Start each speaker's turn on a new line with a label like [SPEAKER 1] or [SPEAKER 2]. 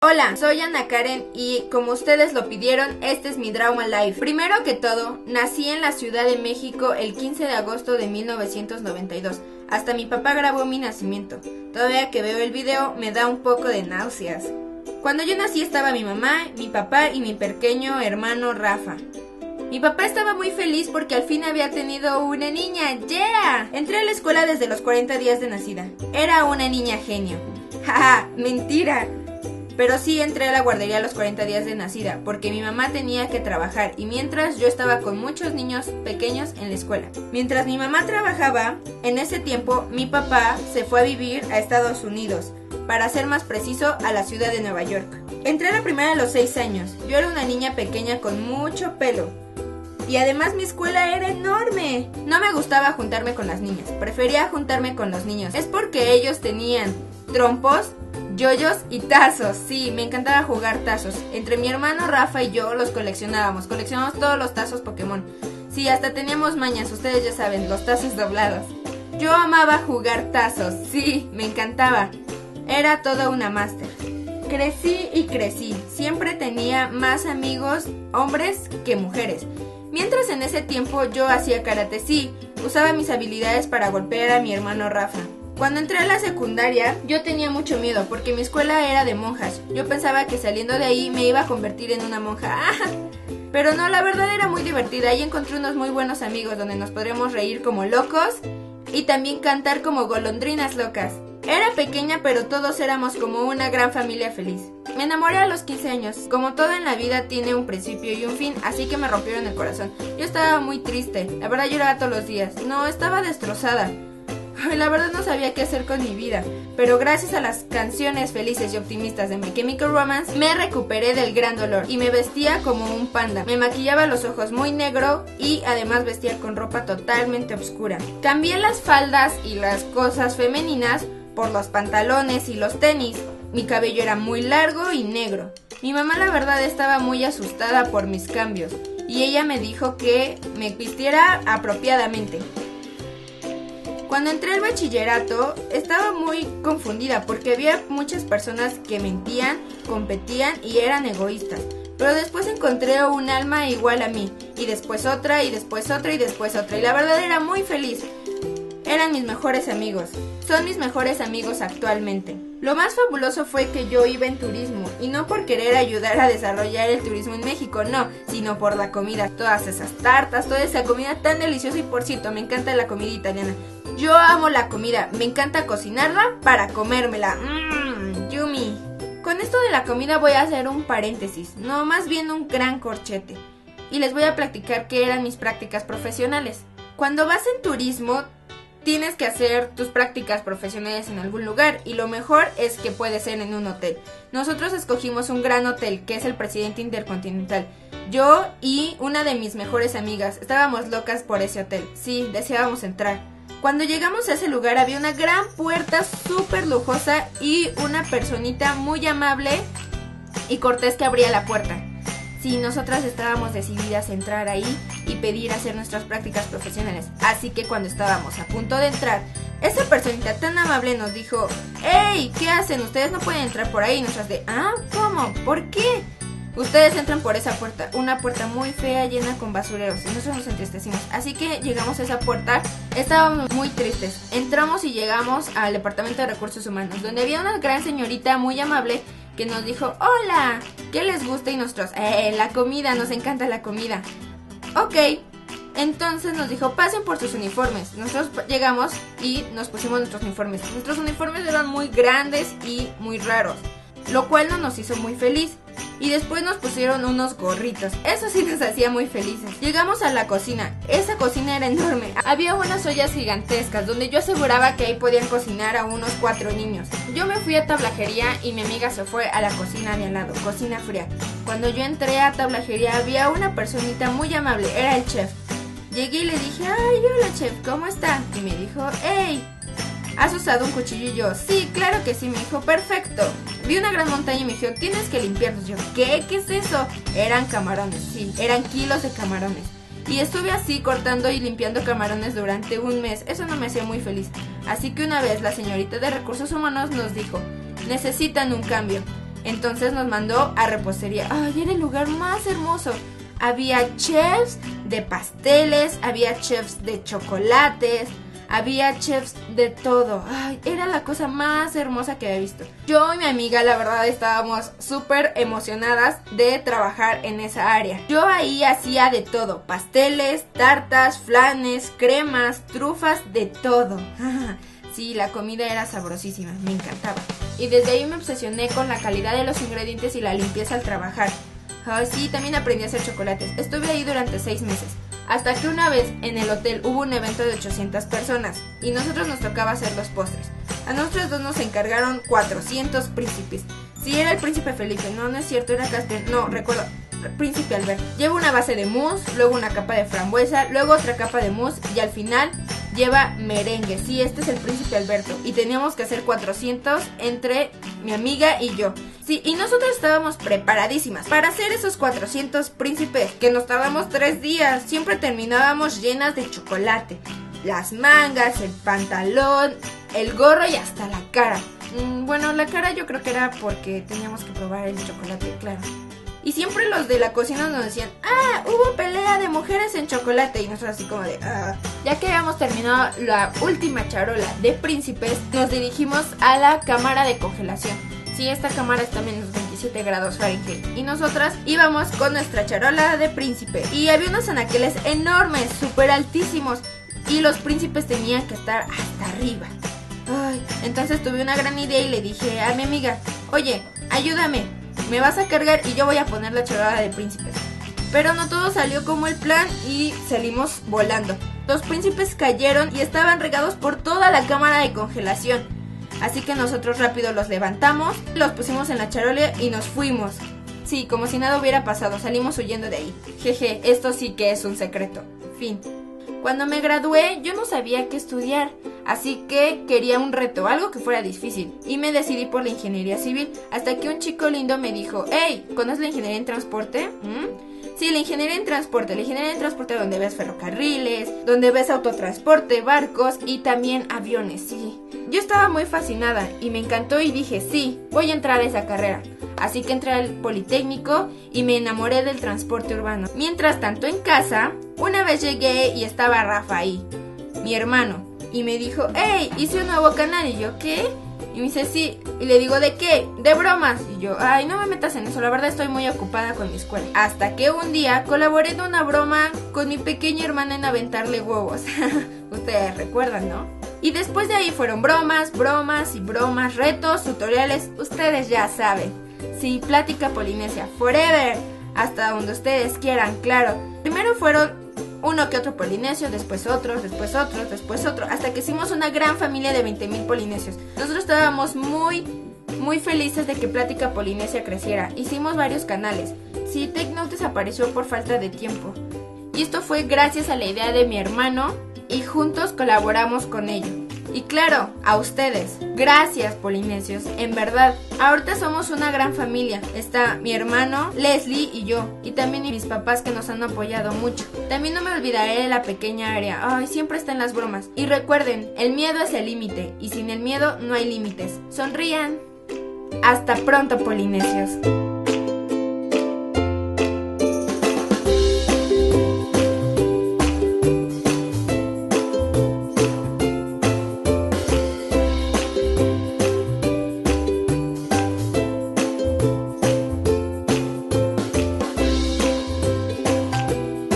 [SPEAKER 1] Hola, soy Ana Karen y como ustedes lo pidieron, este es mi Drama Life. Primero que todo, nací en la Ciudad de México el 15 de agosto de 1992. Hasta mi papá grabó mi nacimiento. Todavía que veo el video me da un poco de náuseas. Cuando yo nací estaba mi mamá, mi papá y mi pequeño hermano Rafa. Mi papá estaba muy feliz porque al fin había tenido una niña. ¡Yeah! Entré a la escuela desde los 40 días de nacida. Era una niña genio. ¡Jaja! ¡Mentira! Pero sí entré a la guardería a los 40 días de nacida, porque mi mamá tenía que trabajar y mientras yo estaba con muchos niños pequeños en la escuela. Mientras mi mamá trabajaba, en ese tiempo mi papá se fue a vivir a Estados Unidos, para ser más preciso a la ciudad de Nueva York. Entré a la primaria a los 6 años, yo era una niña pequeña con mucho pelo. Y además mi escuela era enorme. No me gustaba juntarme con las niñas, prefería juntarme con los niños. Es porque ellos tenían trompos, yoyos y tazos. Sí, me encantaba jugar tazos. Entre mi hermano Rafa y yo los coleccionábamos. Coleccionábamos todos los tazos Pokémon. Sí, hasta teníamos mañas, ustedes ya saben, los tazos doblados. Yo amaba jugar tazos. Sí, me encantaba. Era toda una máster. Crecí y crecí. Siempre tenía más amigos hombres que mujeres. Mientras en ese tiempo yo hacía karate, sí, usaba mis habilidades para golpear a mi hermano Rafa. Cuando entré a la secundaria, yo tenía mucho miedo porque mi escuela era de monjas. Yo pensaba que saliendo de ahí me iba a convertir en una monja. Pero no, la verdad era muy divertida. Ahí encontré unos muy buenos amigos donde nos podríamos reír como locos y también cantar como golondrinas locas. Era pequeña, pero todos éramos como una gran familia feliz. Me enamoré a los 15 años. Como todo en la vida tiene un principio y un fin, así que me rompieron el corazón. Yo estaba muy triste. La verdad lloraba todos los días. No, estaba destrozada. La verdad no sabía qué hacer con mi vida, pero gracias a las canciones felices y optimistas de My Chemical Romance me recuperé del gran dolor y me vestía como un panda. Me maquillaba los ojos muy negro y además vestía con ropa totalmente oscura. Cambié las faldas y las cosas femeninas por los pantalones y los tenis. Mi cabello era muy largo y negro. Mi mamá la verdad estaba muy asustada por mis cambios y ella me dijo que me vistiera apropiadamente. Cuando entré al bachillerato estaba muy confundida porque había muchas personas que mentían, competían y eran egoístas. Pero después encontré un alma igual a mí, y después otra, y después otra, y después otra. Y la verdad era muy feliz. Eran mis mejores amigos. Son mis mejores amigos actualmente. Lo más fabuloso fue que yo iba en turismo, y no por querer ayudar a desarrollar el turismo en México, no, sino por la comida. Todas esas tartas, toda esa comida tan deliciosa, y por cierto, me encanta la comida italiana. Yo amo la comida, me encanta cocinarla para comérmela. Yummy. Con esto de la comida voy a hacer un paréntesis, no, más bien un gran corchete. Y les voy a platicar qué eran mis prácticas profesionales. Cuando vas en turismo, tienes que hacer tus prácticas profesionales en algún lugar y lo mejor es que puede ser en un hotel. Nosotros escogimos un gran hotel que es el Presidente Intercontinental. Yo y una de mis mejores amigas estábamos locas por ese hotel. Sí, deseábamos entrar. Cuando llegamos a ese lugar había una gran puerta súper lujosa y una personita muy amable y cortés que abría la puerta. Sí, nosotras estábamos decididas a entrar ahí y pedir hacer nuestras prácticas profesionales. Así que cuando estábamos a punto de entrar, esa personita tan amable nos dijo: ¡Ey! ¿Qué hacen? Ustedes no pueden entrar por ahí. Y nosotras de: ¿cómo? ¿Por qué? Ustedes entran por esa puerta, una puerta muy fea llena con basureros, y nosotros nos entristecimos. Así que llegamos a esa puerta, estábamos muy tristes. Entramos y llegamos al departamento de recursos humanos, donde había una gran señorita muy amable que nos dijo: hola, ¿qué les gusta? Y nosotros: la comida, nos encanta la comida. Ok, entonces nos dijo: pasen por sus uniformes. Nosotros llegamos y nos pusimos nuestros uniformes. Nuestros uniformes eran muy grandes y muy raros, lo cual no nos hizo muy feliz. Y después nos pusieron unos gorritos. Eso sí nos hacía muy felices. Llegamos a la cocina. Esa cocina era enorme. Había unas ollas gigantescas donde yo aseguraba que ahí podían cocinar a unos 4 niños. Yo me fui a tablajería y mi amiga se fue a la cocina de al lado, cocina fría. Cuando yo entré a tablajería había una personita muy amable, era el chef. Llegué y le dije: ay, hola chef, ¿cómo está? Y me dijo: hey, ¿has usado un cuchillo? Y yo: sí, claro que sí. Me dijo: perfecto. Vi una gran montaña y me dijo: tienes que limpiarlos. Yo: ¿qué? ¿Qué es eso? Eran camarones, sí, eran kilos de camarones. Y estuve así cortando y limpiando camarones durante un mes. Eso no me hacía muy feliz. Así que una vez la señorita de recursos humanos nos dijo: necesitan un cambio. Entonces nos mandó a repostería. Ay, era el lugar más hermoso. Había chefs de pasteles, había chefs de chocolates, había chefs de todo. Ay, era la cosa más hermosa que había visto. Yo y mi amiga, la verdad, estábamos súper emocionadas de trabajar en esa área. Yo ahí hacía de todo: pasteles, tartas, flanes, cremas, trufas, de todo. Sí, la comida era sabrosísima, me encantaba. Y desde ahí me obsesioné con la calidad de los ingredientes y la limpieza al trabajar. Ay, sí, también aprendí a hacer chocolates. Estuve ahí durante 6 meses. Hasta que una vez en el hotel hubo un evento de 800 personas y nosotros nos tocaba hacer los postres. A nosotros dos nos encargaron 400 príncipes. Sí, era el príncipe Felipe, no es cierto, era Castel, no, recuerdo, príncipe Alberto. Lleva una base de mousse, luego una capa de frambuesa, luego otra capa de mousse y al final lleva merengue. Sí, este es el príncipe Alberto y teníamos que hacer 400 entre mi amiga y yo. Sí, y nosotros estábamos preparadísimas para hacer esos 400 príncipes, que nos tardamos 3 días. Siempre terminábamos llenas de chocolate. Las mangas, el pantalón, el gorro y hasta la cara. Bueno, la cara yo creo que era porque teníamos que probar el chocolate, claro. Y siempre los de la cocina nos decían: hubo pelea de mujeres en chocolate. Y nosotros así como de, Ya que habíamos terminado la última charola de príncipes, nos dirigimos a la cámara de congelación. Sí, esta cámara está a menos 27 grados Fahrenheit. Y nosotras íbamos con nuestra charola de príncipe. Y había unos anaqueles enormes, súper altísimos. Y los príncipes tenían que estar hasta arriba. Ay, entonces tuve una gran idea y le dije a mi amiga: oye, ayúdame, me vas a cargar y yo voy a poner la charola de príncipes. Pero no todo salió como el plan y salimos volando. Los príncipes cayeron y estaban regados por toda la cámara de congelación. Así que nosotros rápido los levantamos, los pusimos en la charola y nos fuimos. Sí, como si nada hubiera pasado, salimos huyendo de ahí. Jeje, esto sí que es un secreto. Fin. Cuando me gradué, yo no sabía qué estudiar, así que quería un reto, algo que fuera difícil, y me decidí por la ingeniería civil, hasta que un chico lindo me dijo: hey, ¿conoces la ingeniería en transporte? Sí, la ingeniería en transporte donde ves ferrocarriles, donde ves autotransporte, barcos y también aviones, sí. Yo estaba muy fascinada y me encantó y dije: sí, voy a entrar a esa carrera. Así que entré al Politécnico y me enamoré del transporte urbano. Mientras tanto, en casa, una vez llegué y estaba Rafa ahí, mi hermano, y me dijo: hey, hice un nuevo canal. Y yo: ¿qué? Y me dice: sí. Y le digo: ¿de qué? De bromas. Y yo: ay, no me metas en eso, la verdad estoy muy ocupada con mi escuela. Hasta que un día colaboré en una broma con mi pequeña hermana en aventarle huevos. Ustedes recuerdan, ¿no? Y después de ahí fueron bromas, bromas y bromas, retos, tutoriales, ustedes ya saben. Sí, Plática Polinesia forever, hasta donde ustedes quieran, claro. Primero fueron uno que otro polinesio, después otros, después otros, después otro, hasta que hicimos una gran familia de 20,000 polinesios. Nosotros estábamos muy felices de que Plática Polinesia creciera. Hicimos varios canales. Sí, TechNote desapareció por falta de tiempo. Y esto fue gracias a la idea de mi hermano y juntos colaboramos con ello. Y claro, a ustedes. Gracias, polinesios, en verdad. Ahorita somos una gran familia. Está mi hermano, Leslie y yo. Y también mis papás que nos han apoyado mucho. También no me olvidaré de la pequeña área. Ay, siempre está en las bromas. Y recuerden, el miedo es el límite. Y sin el miedo no hay límites. Sonrían. Hasta pronto, polinesios.